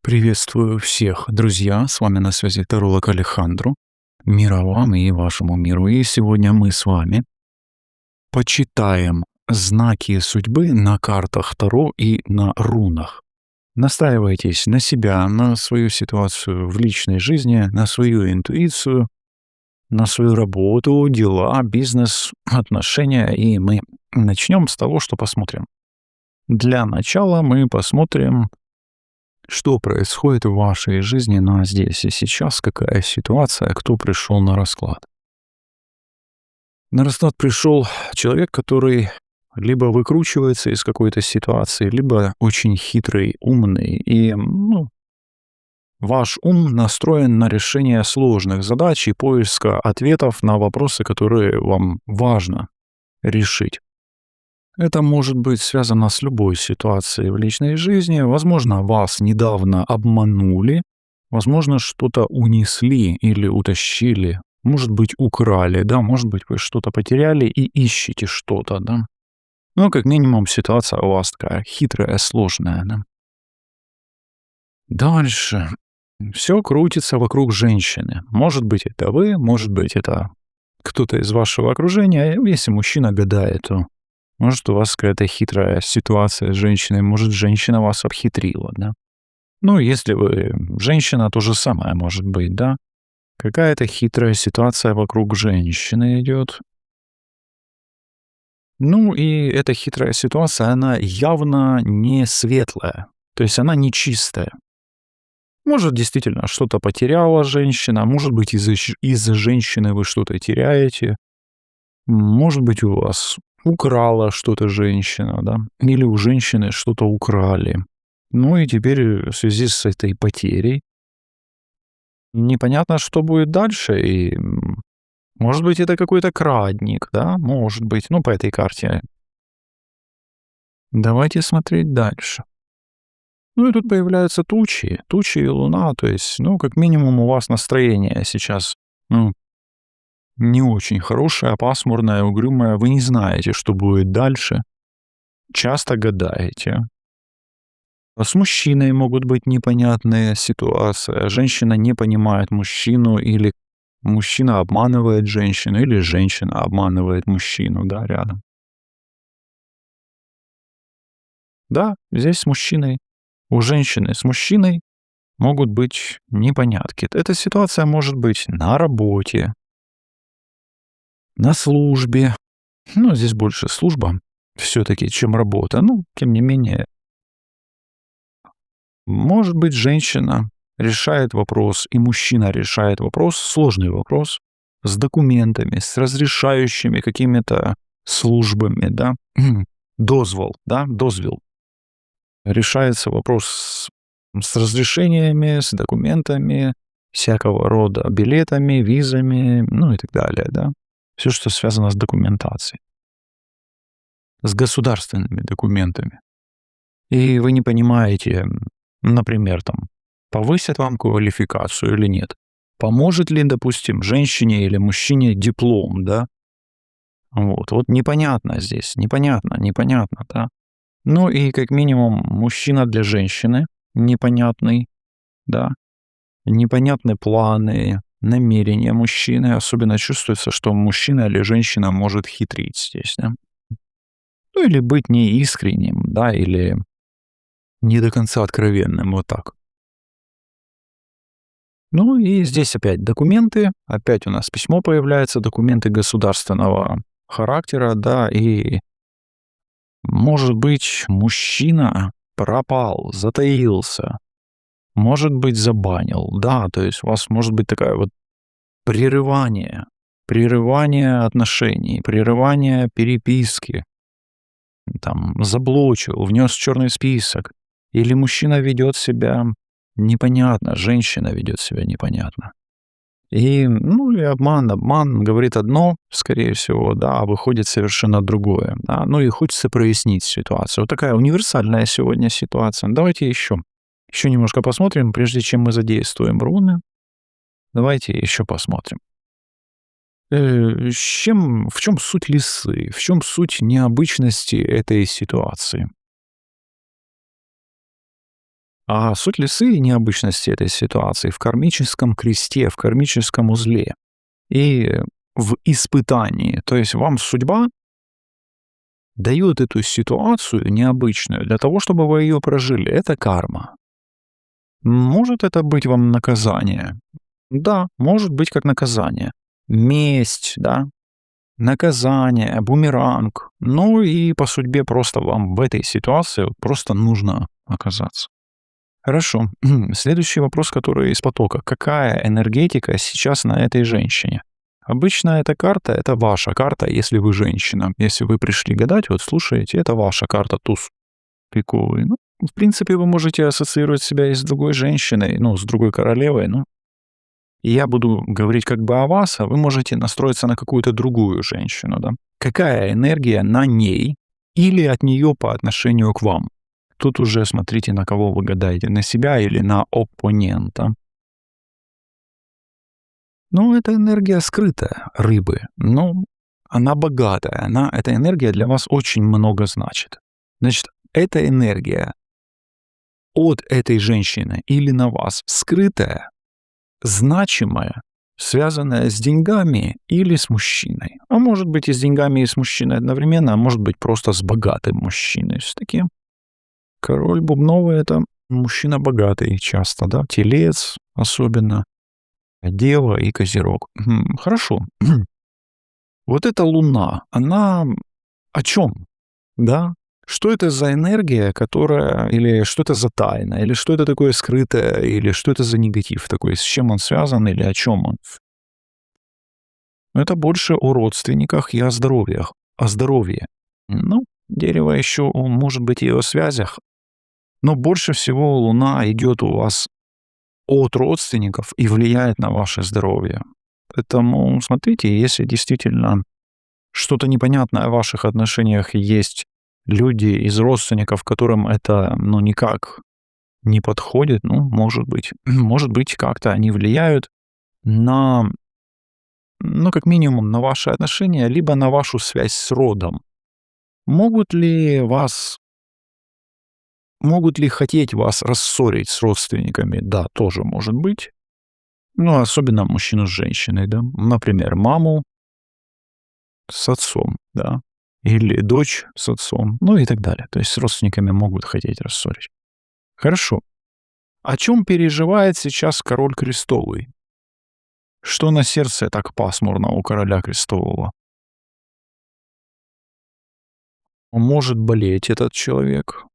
Приветствую всех, друзья! С вами на связи таролог Алехандро. Мира вам и вашему миру. И сегодня мы с вами почитаем знаки судьбы на картах Таро и на рунах. Настраивайтесь на себя, на свою ситуацию в личной жизни, на свою интуицию, на свою работу, дела, бизнес, отношения. И мы начнем с того, что посмотрим. Для начала мы посмотрим, что происходит в вашей жизни здесь и сейчас, какая ситуация, кто пришел на расклад. На расклад пришел человек, который либо выкручивается из какой-то ситуации, либо очень хитрый, умный. И ваш ум настроен на решение сложных задач и поиска ответов на вопросы, которые вам важно решить. Это может быть связано с любой ситуацией в личной жизни. Возможно, вас недавно обманули, возможно, что-то унесли или утащили, может быть, украли, да, может быть, вы что-то потеряли и ищете что-то, да. Но, как минимум, ситуация у вас такая хитрая, сложная, да. Дальше. Все крутится вокруг женщины. Может быть, это вы, может быть, это кто-то из вашего окружения. Если мужчина гадает, то может, у вас какая-то хитрая ситуация с женщиной, может, женщина вас обхитрила, да. Ну, если вы женщина, то же самое может быть, да. Какая-то хитрая ситуация вокруг женщины идет. Ну, и эта хитрая ситуация, она явно не светлая, то есть она не чистая. Может, действительно, что-то потеряла женщина, может быть, из-за женщины вы что-то теряете, может быть, у вас украла что-то женщина, да, или у женщины что-то украли. Ну и теперь в связи с этой потерей непонятно, что будет дальше. И, может быть, это какой-то крадник, да, может быть, по этой карте. Давайте смотреть дальше. Ну и тут появляются тучи и луна, то есть, как минимум у вас настроение сейчас, не очень хорошее, пасмурное, угрюмое. Вы не знаете, что будет дальше. Часто гадаете. С мужчиной могут быть непонятные ситуации. Женщина не понимает мужчину, или мужчина обманывает женщину, или женщина обманывает мужчину, да, рядом. Да, здесь с мужчиной. У женщины с мужчиной могут быть непонятки. Эта ситуация может быть на работе, на службе. Здесь больше служба все-таки, чем работа. Тем не менее, может быть, женщина решает вопрос, и мужчина решает вопрос, сложный вопрос, с документами, с разрешающими какими-то службами, да, дозвол. Решается вопрос с разрешениями, с документами, всякого рода билетами, визами, и так далее, да. Все, что связано с документацией, с государственными документами. И вы не понимаете, например, повысят вам квалификацию или нет. Поможет ли, допустим, женщине или мужчине диплом, да? Вот непонятно здесь, непонятно, да. Ну и как минимум мужчина для женщины непонятный, да. Непонятны планы, намерения мужчины. Особенно чувствуется, что мужчина или женщина может хитрить здесь, да. Или быть неискренним, да, или не до конца откровенным, вот так. Ну и здесь опять документы, опять у нас письмо появляется, документы государственного характера, да, и, может быть, мужчина пропал, затаился, может быть, забанил, да, то есть у вас может быть такая вот прерывание отношений, прерывание переписки, заблочил, внес в черный список. Или мужчина ведет себя непонятно, женщина ведет себя непонятно. И, и обман говорит одно, скорее всего, да, а выходит совершенно другое. Да. И хочется прояснить ситуацию. Вот такая универсальная сегодня ситуация. Давайте еще немножко посмотрим, прежде чем мы задействуем руны. Давайте еще посмотрим. В чем суть лисы? В чем суть необычности этой ситуации? А суть лисы и необычности этой ситуации в кармическом кресте, в кармическом узле и в испытании. То есть вам судьба дает эту ситуацию необычную для того, чтобы вы ее прожили. Это карма. Может это быть вам наказание? Да, может быть как наказание. Месть, да, наказание, бумеранг. Ну и по судьбе просто вам в этой ситуации просто нужно оказаться. Хорошо. Следующий вопрос, который из потока. Какая энергетика сейчас на этой женщине? Обычно эта карта — это ваша карта, если вы женщина. Если вы пришли гадать, вот слушаете, это ваша карта, туз пиковый. Ну, в принципе, вы можете ассоциировать себя и с другой женщиной, ну, с другой королевой, ну. И я буду говорить как бы о вас, а вы можете настроиться на какую-то другую женщину, да. Какая энергия на ней или от нее по отношению к вам? Тут уже смотрите, на кого вы гадаете, на себя или на оппонента. Ну, это энергия скрытая рыбы. Ну, она богатая. Эта энергия для вас очень много значит. Значит, эта энергия от этой женщины или на вас скрытая, значимая, связанная с деньгами или с мужчиной. А может быть и с деньгами, и с мужчиной одновременно, а может быть просто с богатым мужчиной. С таким. Король бубновый — это мужчина богатый часто, да, телец особенно, дева и козерог. Хорошо. Вот эта луна, она о чем? Да? Что это за энергия, которая, или что это за тайна, или что это такое скрытое, или что это за негатив такой, с чем он связан или о чем он? Это больше о родственниках и о здоровьях, о здоровье. Ну, дерево еще может быть и о связях, но больше всего луна идет у вас от родственников и влияет на ваше здоровье. Поэтому смотрите, если действительно что-то непонятное в ваших отношениях есть, люди из родственников, которым это, ну, никак не подходит, ну, может быть. Может быть, как-то они влияют на, ну, как минимум, на ваши отношения, либо на вашу связь с родом. Могут ли вас Могут ли хотеть вас рассорить с родственниками? Да, тоже может быть. Ну, особенно мужчину с женщиной, да. Например, маму с отцом, да. Или дочь с отцом, ну и так далее. То есть с родственниками могут хотеть рассорить. Хорошо. О чем переживает сейчас король крестовый? Что на сердце так пасмурно у короля крестового? Он может болеть, этот человек,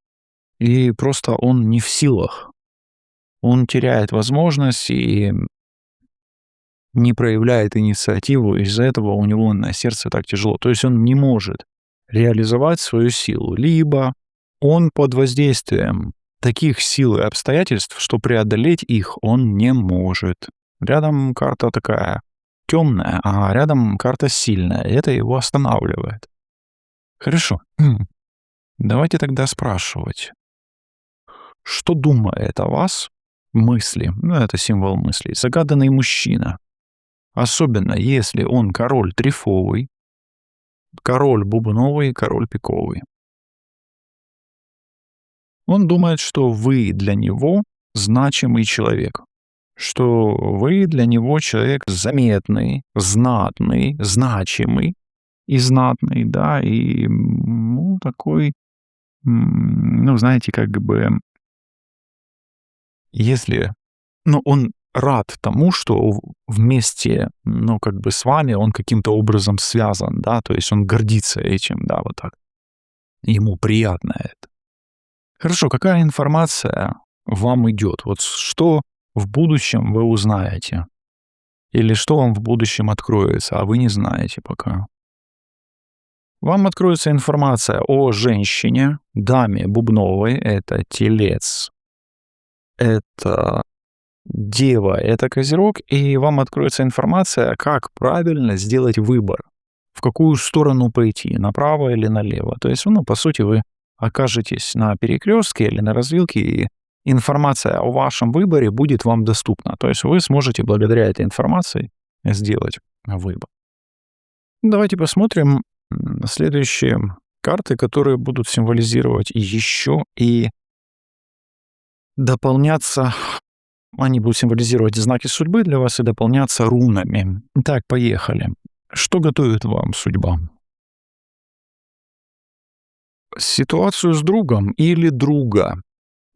и просто он не в силах. Он теряет возможность и не проявляет инициативу, из-за этого у него на сердце так тяжело. То есть он не может реализовать свою силу. Либо он под воздействием таких сил и обстоятельств, что преодолеть их он не может. Рядом карта такая темная, а рядом карта сильная, и это его останавливает. Хорошо. Давайте тогда спрашивать, что думает о вас мысли, ну это символ мыслей, загаданный мужчина. Особенно если он король трефовый, король бубновый, король пиковый. Он думает, что вы для него значимый человек, что вы для него человек заметный, знатный, значимый и знатный, да, и, ну, такой, ну, знаете, как бы, если, ну, он рад тому, что вместе, ну, как бы с вами он каким-то образом связан, да, то есть он гордится этим, да, вот так. Ему приятно это. Хорошо, какая информация вам идет? Вот что в будущем вы узнаете? Или что вам в будущем откроется, а вы не знаете пока? Вам откроется информация о женщине, даме бубновой, это телец, это дева — это козерог, и вам откроется информация, как правильно сделать выбор, в какую сторону пойти, направо или налево. То есть, ну, по сути, вы окажетесь на перекрестке или на развилке, и информация о вашем выборе будет вам доступна. То есть вы сможете благодаря этой информации сделать выбор. Давайте посмотрим следующие карты, которые будут символизировать еще и дополняться, они будут символизировать знаки судьбы для вас и дополняться рунами. Так, поехали. Что готовит вам судьба? Ситуацию с другом или друга?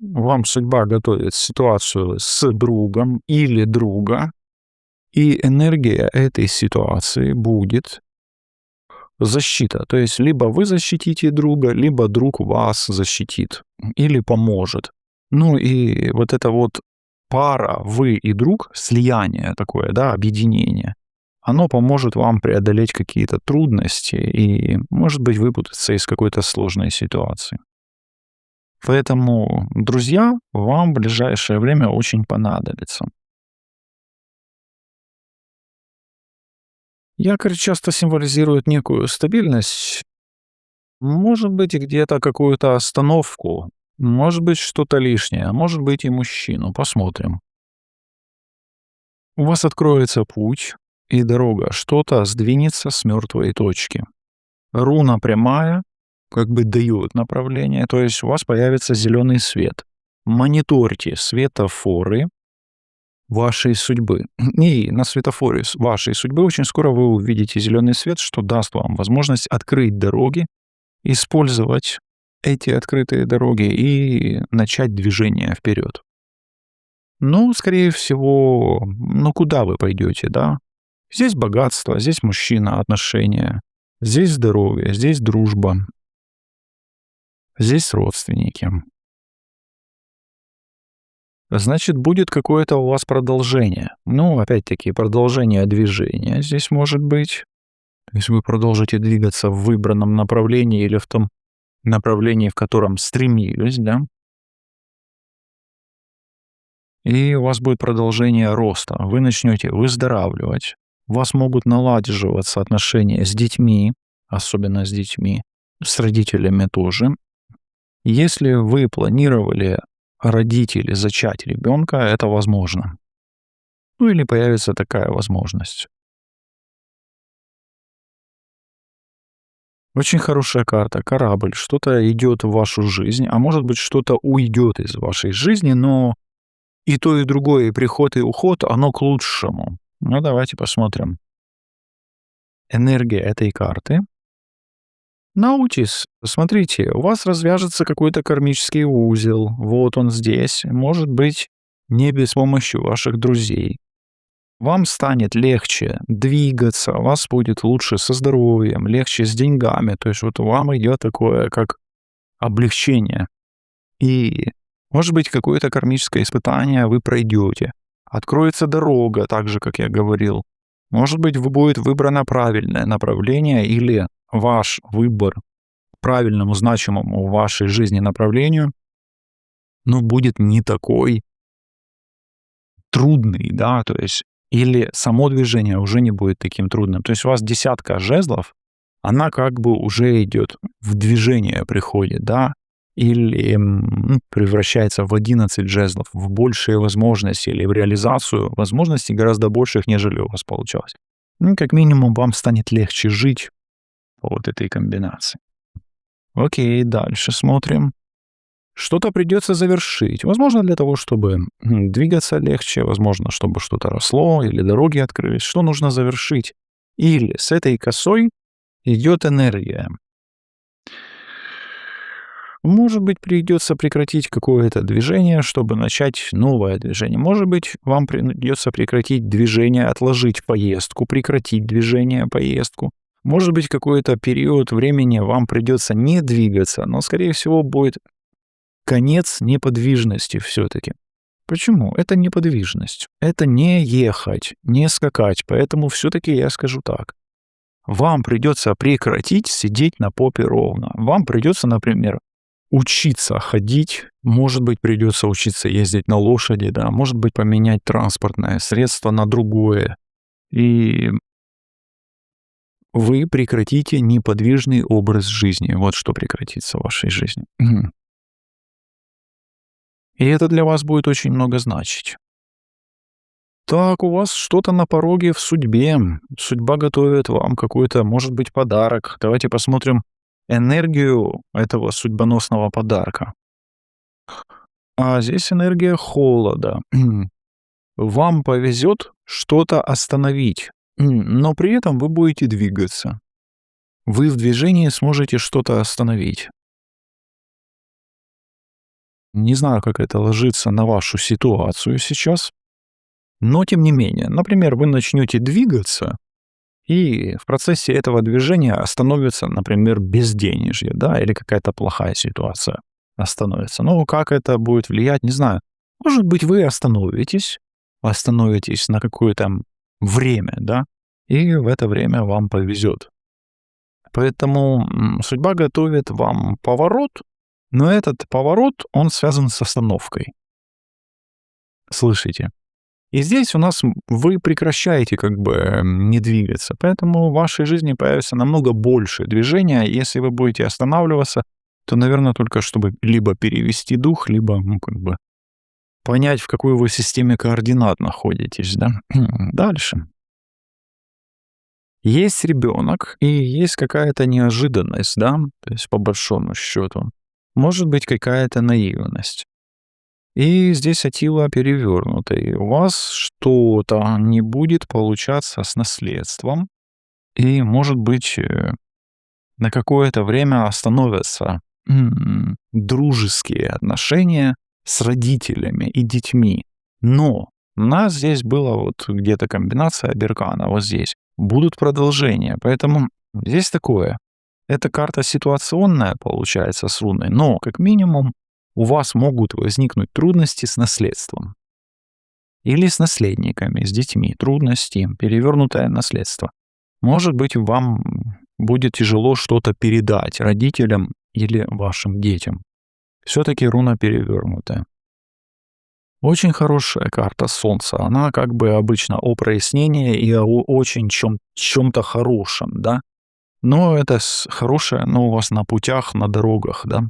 Вам судьба готовит ситуацию с другом или друга, и энергия этой ситуации будет защита. То есть либо вы защитите друга, либо друг вас защитит или поможет. Ну и вот эта вот пара вы и друг, слияние такое, да, объединение, оно поможет вам преодолеть какие-то трудности и, может быть, выпутаться из какой-то сложной ситуации. Поэтому друзья вам в ближайшее время очень понадобятся. Якорь часто символизирует некую стабильность, может быть, где-то какую-то остановку, может быть, что-то лишнее, а может быть и мужчину. Посмотрим. У вас откроется путь и дорога, что-то сдвинется с мертвой точки. Руна прямая, как бы дает направление, то есть у вас появится зеленый свет. Мониторьте светофоры вашей судьбы. И на светофоре вашей судьбы очень скоро вы увидите зеленый свет, что даст вам возможность открыть дороги, использовать эти открытые дороги и начать движение вперед. Ну, скорее всего, ну куда вы пойдете, да? Здесь богатство, здесь мужчина, отношения, здесь здоровье, здесь дружба, здесь родственники. Значит, будет какое-то у вас продолжение. Ну, опять-таки, продолжение движения здесь может быть. То есть вы продолжите двигаться в выбранном направлении или в том направлении, в котором стремились, да? И у вас будет продолжение роста. Вы начнете выздоравливать. У вас могут наладеживаться отношения с детьми, особенно с детьми, с родителями тоже. Если вы планировали родить или зачать ребенка, это возможно. Ну или появится такая возможность. Очень хорошая карта, корабль, что-то идет в вашу жизнь, а может быть что-то уйдет из вашей жизни, но и то, и другое, и приход, и уход, оно к лучшему. Ну, давайте посмотрим. Энергия этой карты. Научись. Смотрите, у вас развяжется какой-то кармический узел. Вот он здесь. Может быть, не без помощи ваших друзей. Вам станет легче двигаться, у вас будет лучше со здоровьем, легче с деньгами. То есть вот вам идет такое, как облегчение. И, может быть, какое-то кармическое испытание вы пройдете. Откроется дорога, так же, как я говорил. Может быть, будет выбрано правильное направление или ваш выбор к правильному, значимому в вашей жизни направлению, ну, будет не такой трудный, да, то есть или само движение уже не будет таким трудным. То есть у вас десятка жезлов, она как бы уже идет в движение приходит, да, или превращается в 11 жезлов, в большие возможности или в реализацию возможностей гораздо больших, нежели у вас получалось. Ну, как минимум, вам станет легче жить по вот этой комбинации. Окей, дальше смотрим. Что-то придется завершить. Возможно, для того, чтобы двигаться легче, возможно, чтобы что-то росло или дороги открылись. Что нужно завершить? Или с этой косой идет энергия. Может быть, придется прекратить какое-то движение, чтобы начать новое движение. Может быть, вам придется прекратить движение, отложить поездку, прекратить движение, поездку. Может быть, какой-то период времени вам придется не двигаться, но, скорее всего, будет конец неподвижности все-таки. Почему? Это неподвижность. Это не ехать, не скакать. Поэтому все-таки я скажу так. Вам придется прекратить сидеть на попе ровно. Вам придется, например, учиться ходить. Может быть, придется учиться ездить на лошади, да. Может быть, поменять транспортное средство на другое. И вы прекратите неподвижный образ жизни. Вот что прекратится в вашей жизни. И это для вас будет очень много значить. Так, у вас что-то на пороге в судьбе. Судьба готовит вам какой-то, может быть, подарок. Давайте посмотрим энергию этого судьбоносного подарка. А здесь энергия холода. Вам повезет что-то остановить, но при этом вы будете двигаться. Вы в движении сможете что-то остановить. Не знаю, как это ложится на вашу ситуацию сейчас, но тем не менее. Например, вы начнете двигаться, и в процессе этого движения остановится, например, безденежье, да, или какая-то плохая ситуация остановится. Ну, как это будет влиять, не знаю. Может быть, вы остановитесь на какое-то время, да, и в это время вам повезет. Поэтому судьба готовит вам поворот, но этот поворот, он связан с остановкой. Слышите? И здесь у нас вы прекращаете как бы не двигаться, поэтому в вашей жизни появится намного больше движения. Если вы будете останавливаться, то, наверное, только чтобы либо перевести дух, либо, ну, как бы понять, в какой вы системе координат находитесь, да. Дальше. Есть ребенок и есть какая-то неожиданность, да, то есть по большому счету. Может быть какая-то наивность. И здесь Атила перевернутый. У вас что-то не будет получаться с наследством, и, может быть, на какое-то время остановятся дружеские отношения с родителями и детьми. Но у нас здесь была вот где-то комбинация Беркана, вот здесь. Будут продолжения, поэтому здесь такое. Эта карта ситуационная получается с руной, но как минимум у вас могут возникнуть трудности с наследством. Или с наследниками, с детьми. Трудности, перевернутое наследство. Может быть, вам будет тяжело что-то передать родителям или вашим детям. Все-таки руна перевернутая. Очень хорошая карта Солнца. Она как бы обычно о прояснении и о очень чем-то хорошем, да? Но это хорошее, но у вас на путях, на дорогах, да?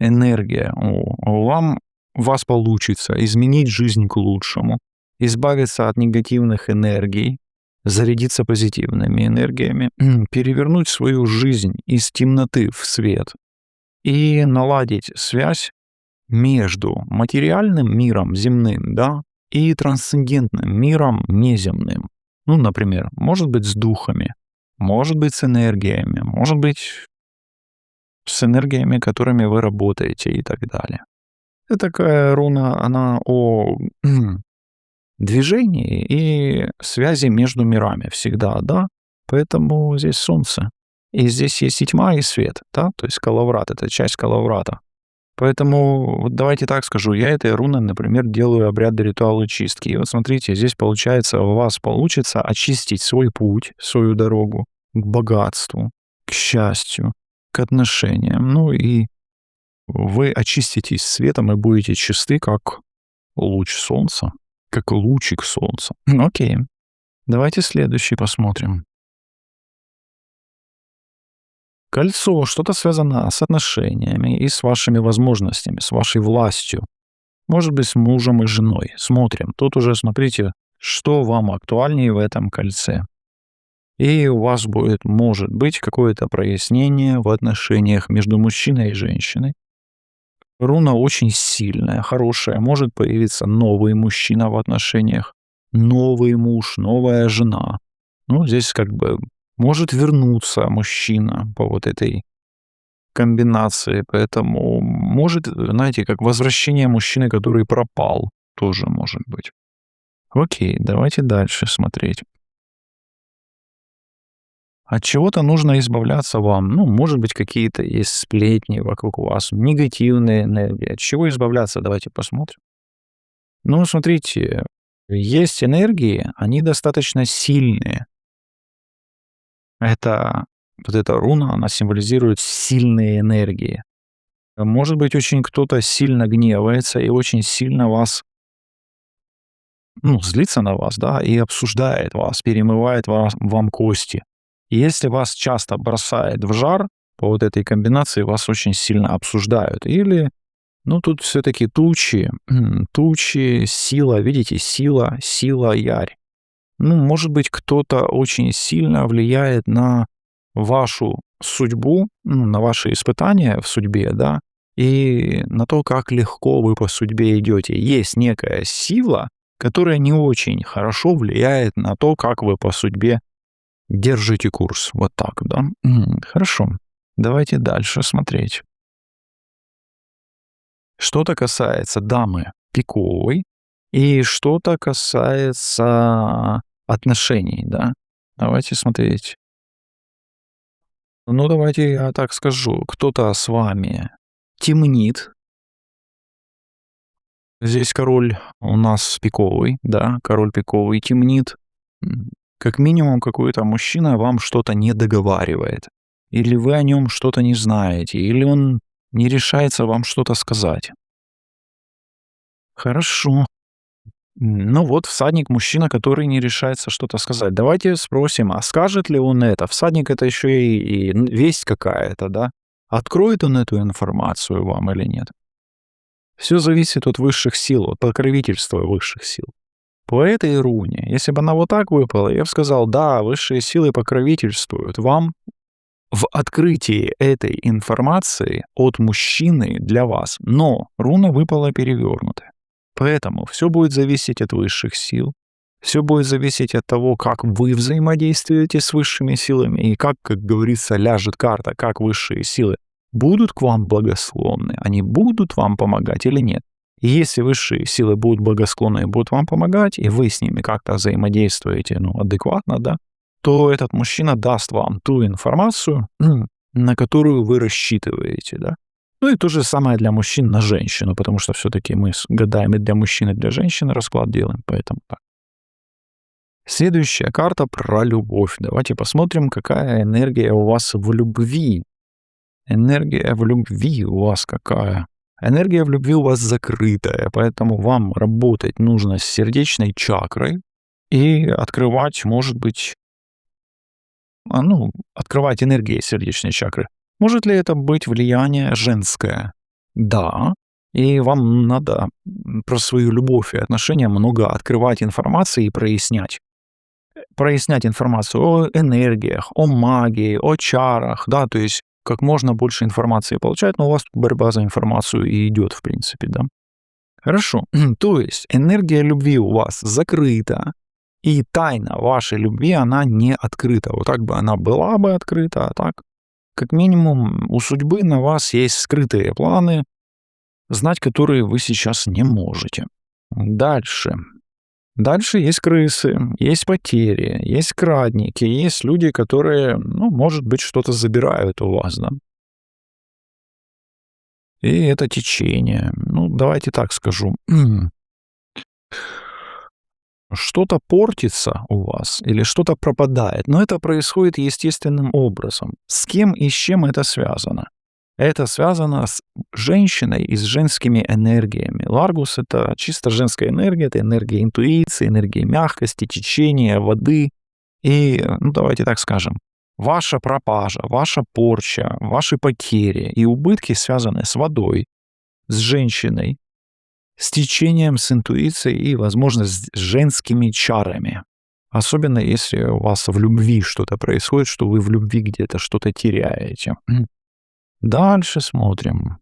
Энергия. У вас получится изменить жизнь к лучшему, избавиться от негативных энергий, зарядиться позитивными энергиями, перевернуть свою жизнь из темноты в свет и наладить связь между материальным миром земным, да, и трансцендентным миром неземным. Ну, например, может быть, с духами, может быть, с энергиями, может быть, с энергиями, которыми вы работаете и так далее. Это такая руна, она о движении и связи между мирами всегда, да. Поэтому здесь солнце. И здесь есть и тьма, и свет, да, то есть Калаврат — это часть Калаврата. Поэтому вот давайте так скажу, я этой руной, например, делаю обряды, ритуалы чистки. И вот смотрите, здесь получается, у вас получится очистить свой путь, свою дорогу к богатству, к счастью, к отношениям. Ну и вы очиститесь светом и будете чисты, как луч солнца, как лучик солнца. Окей. Давайте следующий посмотрим. Кольцо, что-то связано с отношениями и с вашими возможностями, с вашей властью. Может быть, с мужем и женой. Смотрим. Тут уже смотрите, что вам актуальнее в этом кольце. И у вас будет, может быть, какое-то прояснение в отношениях между мужчиной и женщиной. Руна очень сильная, хорошая. Может появиться новый мужчина в отношениях, новый муж, новая жена. Ну, здесь как бы может вернуться мужчина по вот этой комбинации. Поэтому может, знаете, как возвращение мужчины, который пропал, тоже может быть. Окей, давайте дальше смотреть. От чего-то нужно избавляться вам. Ну, может быть, какие-то есть сплетни вокруг вас, негативные энергии. От чего избавляться? Давайте посмотрим. Ну, смотрите, есть энергии, они достаточно сильные. Это вот эта руна, она символизирует сильные энергии. Может быть, очень кто-то сильно гневается и очень сильно вас, ну, злится на вас, да, и обсуждает вас, перемывает вам кости. И если вас часто бросает в жар, по вот этой комбинации вас очень сильно обсуждают. Или, ну, тут все-таки тучи, сила, видите, сила, ярь. Ну, может быть, кто-то очень сильно влияет на вашу судьбу, ну, на ваши испытания в судьбе, да, и на то, как легко вы по судьбе идете. Есть некая сила, которая не очень хорошо влияет на то, как вы по судьбе держите курс. Вот так, да? Хорошо. Давайте дальше смотреть. Что-то касается дамы пиковой и что-то касается отношений, да? Давайте смотреть. Ну, давайте я так скажу. Кто-то с вами темнит. Здесь король у нас пиковый, да, король пиковый темнит. Как минимум какой-то мужчина вам что-то не договаривает. Или вы о нем что-то не знаете, или он не решается вам что-то сказать. Хорошо. Ну вот всадник мужчина, который не решается что-то сказать. Давайте спросим, а скажет ли он это? Всадник это еще и весть какая-то, да? Откроет он эту информацию вам или нет? Все зависит от высших сил, от покровительства высших сил. По этой руне, если бы она вот так выпала, я бы сказал, да, высшие силы покровительствуют вам в открытии этой информации от мужчины для вас. Но руна выпала перевернутая. Поэтому все будет зависеть от высших сил. Все будет зависеть от того, как вы взаимодействуете с высшими силами и как говорится, ляжет карта, как высшие силы будут к вам благосклонны, они будут вам помогать или нет. И если высшие силы будут благосклонны и будут вам помогать, и вы с ними как-то взаимодействуете, адекватно, да, то этот мужчина даст вам ту информацию, на которую вы рассчитываете, да. Ну и то же самое для мужчин на женщину, потому что все-таки мы гадаем и для мужчин, и для женщины расклад делаем, поэтому так. Следующая карта про любовь. Давайте посмотрим, какая энергия у вас в любви. Энергия в любви у вас какая? Энергия в любви у вас закрытая, поэтому вам работать нужно с сердечной чакрой и открывать, может быть, открывать энергии сердечной чакры. Может ли это быть влияние женское? Да. И вам надо про свою любовь и отношения много открывать информации и прояснять. Прояснять информацию о энергиях, о магии, о чарах, да, то есть как можно больше информации получать, но у вас борьба за информацию и идет, в принципе, да. Хорошо. То есть энергия любви у вас закрыта, и тайна вашей любви, она не открыта. Вот так бы она была бы открыта, а так, как минимум, у судьбы на вас есть скрытые планы, знать которые вы сейчас не можете. Дальше. Дальше есть крысы, есть потери, есть крадники, есть люди, которые, может быть, что-то забирают у вас, да. И это течение. Давайте так скажу. Что-то портится у вас или что-то пропадает, но это происходит естественным образом. С кем и с чем это связано? Это связано с женщиной и с женскими энергиями. Ларгус — это чисто женская энергия, это энергия интуиции, энергия мягкости, течения, воды. И, давайте так скажем, ваша пропажа, ваша порча, ваши потери и убытки связаны с водой, с женщиной, с течением, с интуицией и, возможно, с женскими чарами. Особенно если у вас в любви что-то происходит, что вы в любви где-то что-то теряете. Дальше смотрим.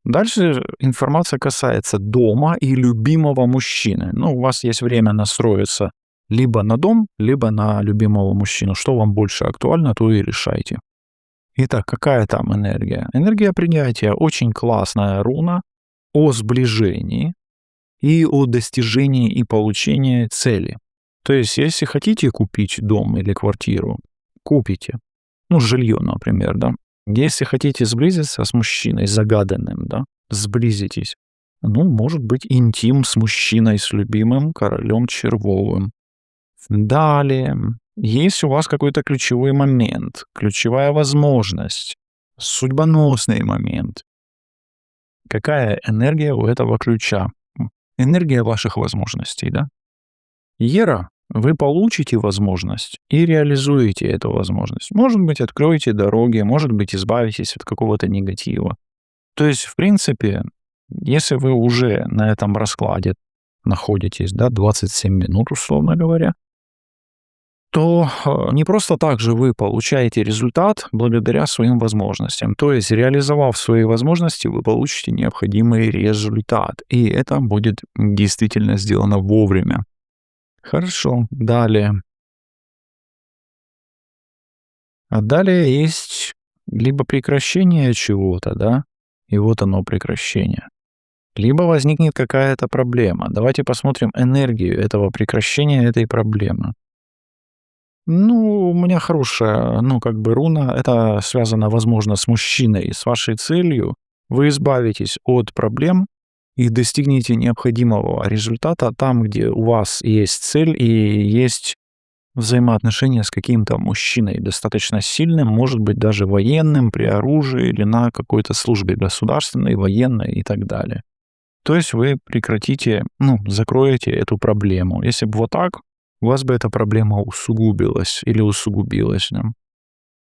Дальше информация касается дома и любимого мужчины. У вас есть время настроиться либо на дом, либо на любимого мужчину. Что вам больше актуально, то и решайте. Итак, какая там энергия? Энергия принятия. Очень классная руна о сближении и о достижении и получении цели. То есть, если хотите купить дом или квартиру, купите. Жилье, например, да. Если хотите сблизиться с мужчиной загаданным, да, сблизитесь. Может быть, интим с мужчиной, с любимым королем червовым. Далее, есть у вас какой-то ключевой момент, ключевая возможность, судьбоносный момент. Какая энергия у этого ключа? Энергия ваших возможностей, да? Ера, вы получите возможность и реализуете эту возможность. Может быть, откроете дороги, может быть, избавитесь от какого-то негатива. То есть, в принципе, если вы уже на этом раскладе находитесь, да, 27 минут, условно говоря, то не просто так же вы получаете результат благодаря своим возможностям. То есть, реализовав свои возможности, вы получите необходимый результат. И это будет действительно сделано вовремя. Хорошо, далее. А далее есть либо прекращение чего-то, да, и вот оно прекращение. Либо возникнет какая-то проблема. Давайте посмотрим энергию этого прекращения этой проблемы. Ну, у меня хорошая, ну, как бы руна. Это связано, возможно, с мужчиной, с вашей целью. Вы избавитесь от проблем и достигнете необходимого результата там, где у вас есть цель и есть взаимоотношения с каким-то мужчиной, достаточно сильным, может быть, даже военным при оружии или на какой-то службе государственной, военной и так далее. То есть вы прекратите, ну, закроете эту проблему. Если бы вот так, у вас бы эта проблема усугубилась или усугубилась. Да.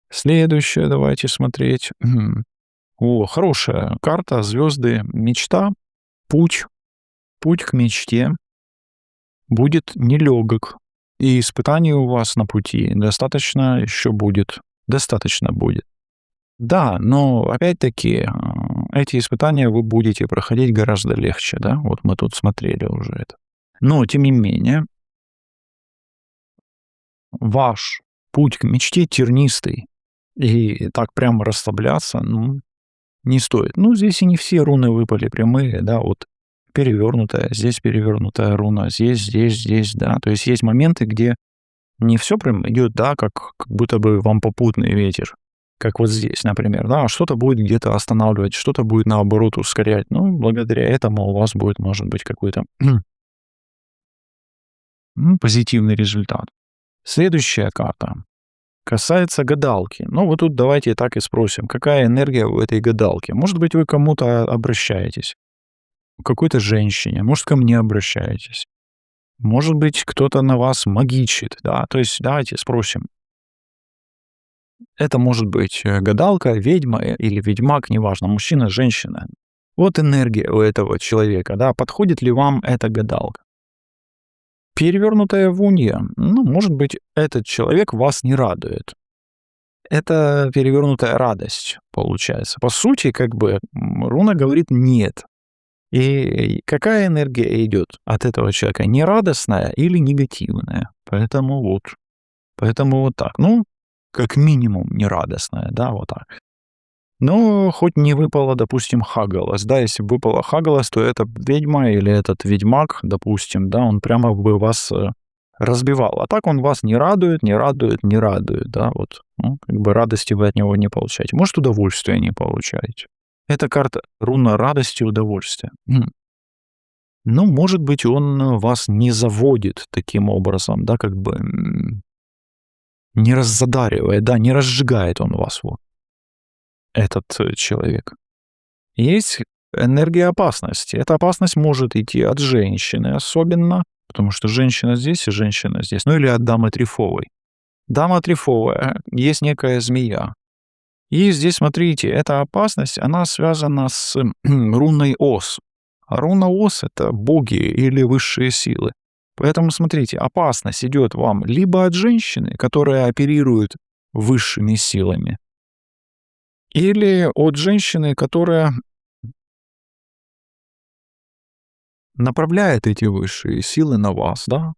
Следующее давайте смотреть. О, хорошая карта, звезды, мечта, путь, путь к мечте будет нелегок. И испытаний у вас на пути достаточно еще будет. Достаточно будет. Да, но опять-таки эти испытания вы будете проходить гораздо легче, да? Вот мы тут смотрели уже это. Но, тем не менее, ваш путь к мечте тернистый. И так прямо расслабляться, ну, не стоит. Ну, здесь и не все руны выпали прямые, да, вот перевернутая руна, здесь, да. То есть есть моменты, где не все прям идет, да, как будто бы вам попутный ветер. Как вот здесь, например, да, что-то будет где-то останавливать, что-то будет наоборот ускорять. Ну, благодаря этому у вас будет, может быть, какой-то позитивный результат. Следующая карта касается гадалки. Ну, вот тут давайте так и спросим, какая энергия у этой гадалки? Может быть, вы к кому-то обращаетесь, к какой-то женщине, может, ко мне обращаетесь. Может быть, кто-то на вас магичит, да, то есть давайте спросим. Это может быть гадалка, ведьма или ведьмак, неважно, мужчина, женщина. Вот энергия у этого человека, да, подходит ли вам эта гадалка? Перевернутая вунья, ну, может быть, этот человек вас не радует. Это перевернутая радость, получается. По сути, как бы руна говорит «нет». И какая энергия идет от этого человека? Нерадостная или негативная? Поэтому вот так. Ну, как минимум нерадостная, да, вот так. Но хоть не выпало, допустим, Хагалас, да, если бы выпало Хагалас, то эта ведьма или этот ведьмак, допустим, да, он прямо бы вас разбивал. А так он вас не радует, да, вот. Ну, как бы радости вы от него не получаете. Может, удовольствия не получаете. Это карта руна радости и удовольствия. Ну, может быть, он вас не заводит таким образом, да, как бы не раззадаривает, да, не разжигает он вас, вот, этот человек. Есть энергия опасности. Эта опасность может идти от женщины особенно, потому что женщина здесь и женщина здесь. Ну или от дамы трифовой. Дама трифовая, есть некая змея. И здесь, смотрите, эта опасность, она связана с руной Ос. А руна Ос — это боги или высшие силы. Поэтому, смотрите, опасность идет вам либо от женщины, которая оперирует высшими силами, или от женщины, которая направляет эти высшие силы на вас, да,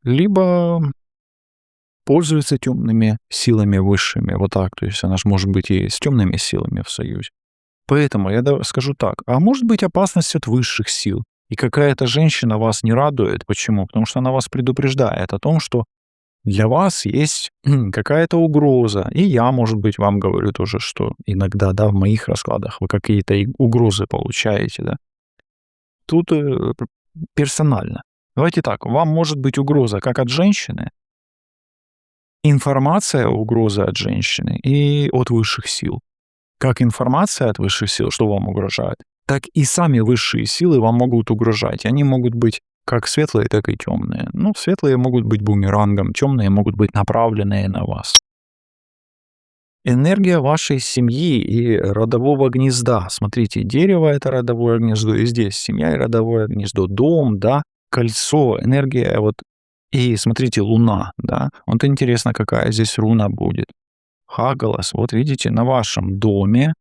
либо пользуется темными силами высшими, вот так, то есть она же может быть и с темными силами в союзе. Поэтому я скажу так, а может быть опасность от высших сил, и какая-то женщина вас не радует. Почему? Потому что она вас предупреждает о том, что для вас есть какая-то угроза. И я, может быть, вам говорю тоже, что иногда, да, в моих раскладах вы какие-то угрозы получаете, да. Тут персонально. Давайте так, вам может быть угроза как от женщины, информация угрозы от женщины и от высших сил. Как информация от высших сил, что вам угрожает, так и сами высшие силы вам могут угрожать. Они могут быть как светлые, так и темные. Ну, светлые могут быть бумерангом, темные могут быть направленные на вас. Энергия вашей семьи и родового гнезда. Смотрите, дерево — это родовое гнездо, и здесь семья и родовое гнездо, дом, да, кольцо, энергия вот И смотрите, Луна, да, вот интересно, какая здесь руна будет. Хагалас, вот видите, на вашем доме,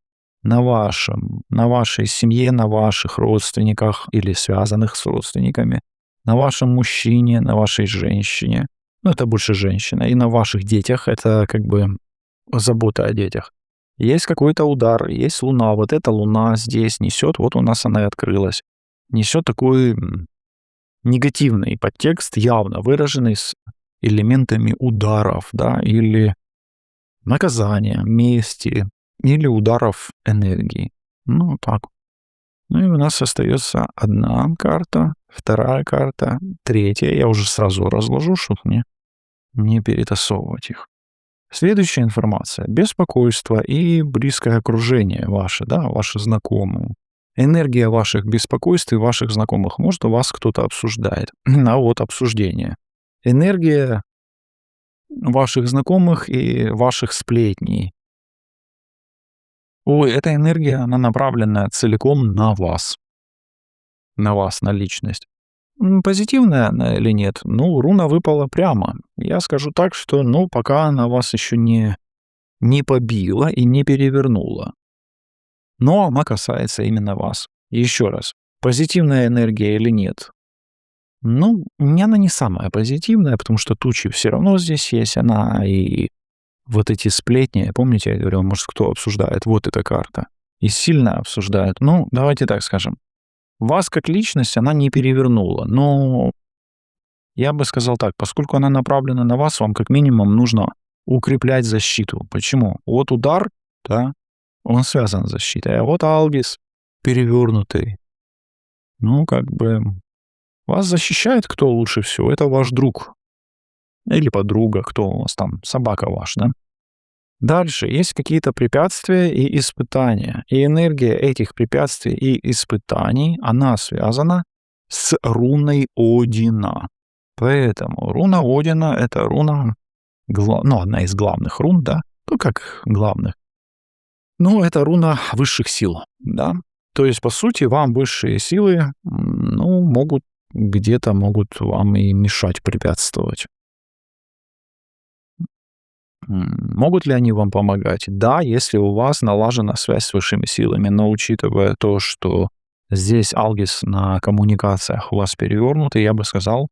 на вашей семье, на ваших родственниках или связанных с родственниками, на вашем мужчине, на вашей женщине, ну, это больше женщина, и на ваших детях, это как бы забота о детях. Есть какой-то удар, есть Луна, вот эта Луна здесь несет, вот у нас она и открылась, несет такой негативный подтекст, явно выраженный с элементами ударов, да, или наказания, мести, или ударов энергии. Ну, так. Ну и у нас остается одна карта, вторая карта, третья. Я уже сразу разложу, чтобы мне не перетасовывать их. Следующая информация. Беспокойство и близкое окружение ваше, да, ваши знакомые. Энергия ваших беспокойств и ваших знакомых. Может, у вас кто-то обсуждает. А вот обсуждение. Энергия ваших знакомых и ваших сплетней. Ой, эта энергия, она направлена целиком на вас. На вас, на личность. Позитивная она или нет? Ну, руна выпала прямо. Я скажу так, что, ну, пока она вас еще не побила и не перевернула. Но она касается именно вас. Еще раз. Позитивная энергия или нет? Ну, она не самая позитивная, потому что тучи все равно здесь есть. Она и вот эти сплетни, помните, я говорил, может, кто обсуждает, вот эта карта. И сильно обсуждают. Ну, давайте так скажем. Вас как личность она не перевернула, но я бы сказал так, поскольку она направлена на вас, вам как минимум нужно укреплять защиту. Почему? Вот удар, да, он связан с защитой, а вот Алгис перевернутый. Ну, как бы вас защищает кто лучше всего? Это ваш друг или подруга, кто у вас там, собака ваш, да? Дальше есть какие-то препятствия и испытания. И энергия этих препятствий и испытаний, она связана с руной Одина. Поэтому руна Одина — это руна, ну, одна из главных рун, да? Ну, как главных. Ну, это руна высших сил, да? То есть, по сути, вам высшие силы, ну, могут вам и мешать, препятствовать. Могут ли они вам помогать? Да, если у вас налажена связь с высшими силами, но учитывая то, что здесь Алгис на коммуникациях у вас перевернутый, я бы сказал,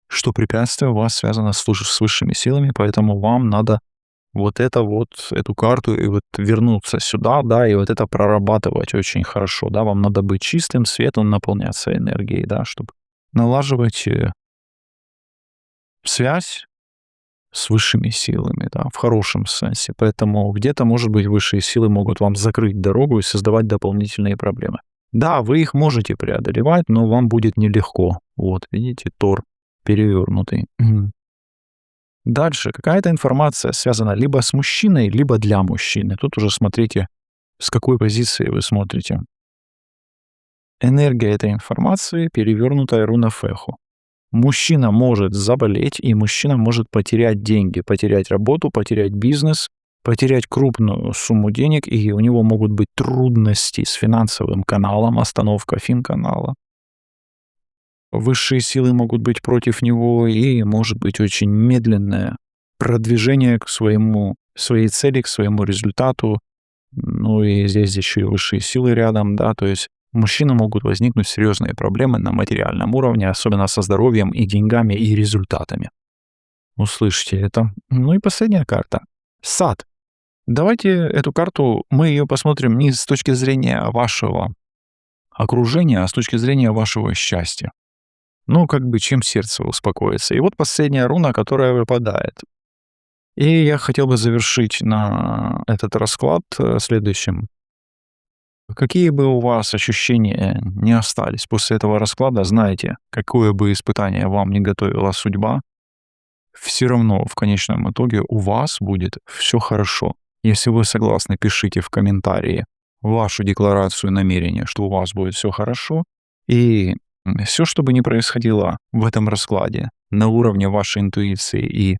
что препятствие у вас связано с высшими силами, поэтому вам надо эту карту и вот вернуться сюда, да, и вот это прорабатывать очень хорошо, да, вам надо быть чистым, светлым, наполняться энергией, да, чтобы налаживать связь с высшими силами, да, в хорошем sense. Поэтому где-то, может быть, высшие силы могут вам закрыть дорогу и создавать дополнительные проблемы. Да, вы их можете преодолевать, но вам будет нелегко. Вот, видите, Тор перевернутый. Дальше. Какая-то информация связана либо с мужчиной, либо для мужчины. Тут уже смотрите, с какой позиции вы смотрите. Энергия этой информации — перевернутая руна Феху. Мужчина может заболеть, и мужчина может потерять деньги, потерять работу, потерять бизнес, потерять крупную сумму денег, и у него могут быть трудности с финансовым каналом, остановка финканала. Высшие силы могут быть против него, и может быть очень медленное продвижение к своей цели, к своему результату. Ну и здесь еще и высшие силы рядом, да, то есть у мужчины могут возникнуть серьезные проблемы на материальном уровне, особенно со здоровьем и деньгами и результатами. Услышьте это. Ну и последняя карта. Сад. Давайте эту карту, мы ее посмотрим не с точки зрения вашего окружения, а с точки зрения вашего счастья. Ну, как бы чем сердце успокоится. И вот последняя руна, которая выпадает. И я хотел бы завершить на этот расклад следующим. Какие бы у вас ощущения не остались после этого расклада, знаете, какое бы испытание вам не готовила судьба, все равно в конечном итоге у вас будет все хорошо. Если вы согласны, пишите в комментарии вашу декларацию намерения, что у вас будет все хорошо. И все, что бы ни происходило в этом раскладе на уровне вашей интуиции и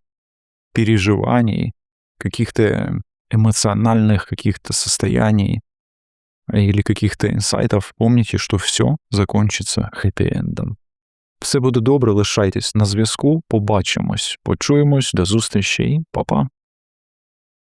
переживаний, каких-то эмоциональных каких-то состояний или каких-то инсайтов, помните, что все закончится хэппи-эндом. Все буде добре, лишайтесь на зв'язку. Побачимось, почуємось, до зустрічі і па-па.